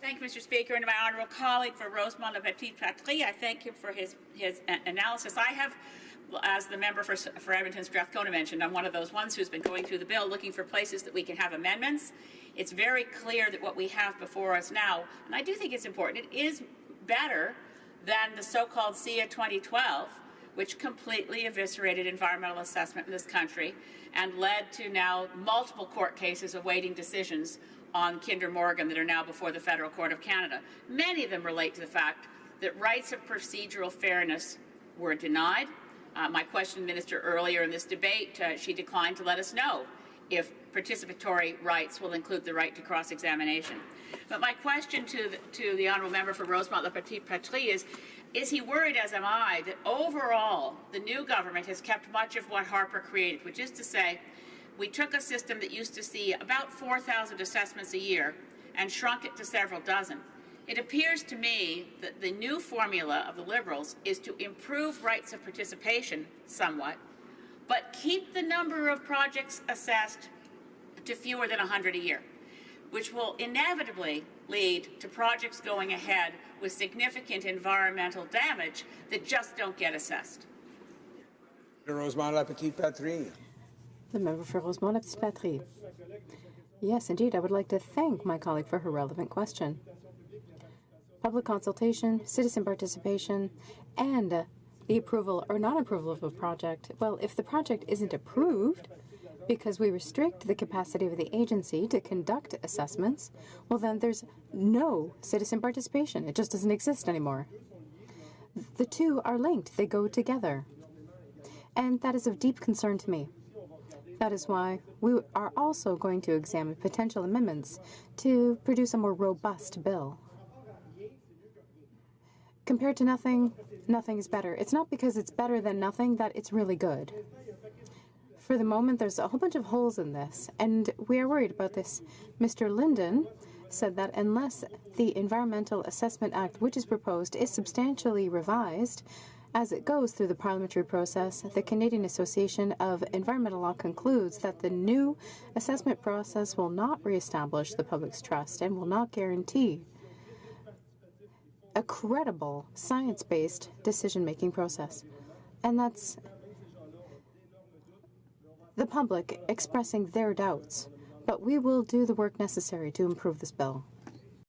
Thank you, Mr. Speaker, and to my honourable colleague for Rosemont Le Petit Patrie. I thank him for his analysis. I have, as the member for Edmonton Strathcona mentioned, I'm one of those ones who's been going through the bill looking for places that we can have amendments. It's very clear that what we have before us now, and I do think it's important, it is better than the so-called SIA 2012, which completely eviscerated environmental assessment in this country and led to now multiple court cases awaiting decisions on Kinder Morgan that are now before the Federal Court of Canada. Many of them relate to the fact that rights of procedural fairness were denied. My question to the Minister earlier in this debate, she declined to let us know if participatory rights will include the right to cross-examination. But my question to the Honourable Member for Rosemont Le Petit Patrie is he worried, as am I, that overall the new government has kept much of what Harper created, which is to say, we took a system that used to see about 4,000 assessments a year and shrunk it to several dozen. It appears to me that the new formula of the Liberals is to improve rights of participation somewhat, but keep the number of projects assessed to fewer than 100 a year, which will inevitably lead to projects going ahead with significant environmental damage that just don't get assessed. Rosemont Le Petit Patrie. The member for Rosemont Le Petit Patrie. Yes, indeed, I would like to thank my colleague for her relevant question. Public consultation, citizen participation, and the approval or non-approval of a project. Well, if the project isn't approved because we restrict the capacity of the agency to conduct assessments, well, then there's no citizen participation. It just doesn't exist anymore. The two are linked. They go together. And that is of deep concern to me. That is why we are also going to examine potential amendments to produce a more robust bill. Compared to nothing, nothing is better. It's not because it's better than nothing that it's really good. For the moment, there's a whole bunch of holes in this, and we are worried about this. Mr. Linden said that unless the Environmental Assessment Act, which is proposed, is substantially revised, as it goes through the parliamentary process, the Canadian Association of Environmental Law concludes that the new assessment process will not reestablish the public's trust and will not guarantee a credible, science-based decision-making process. And that's the public expressing their doubts. But we will do the work necessary to improve this bill.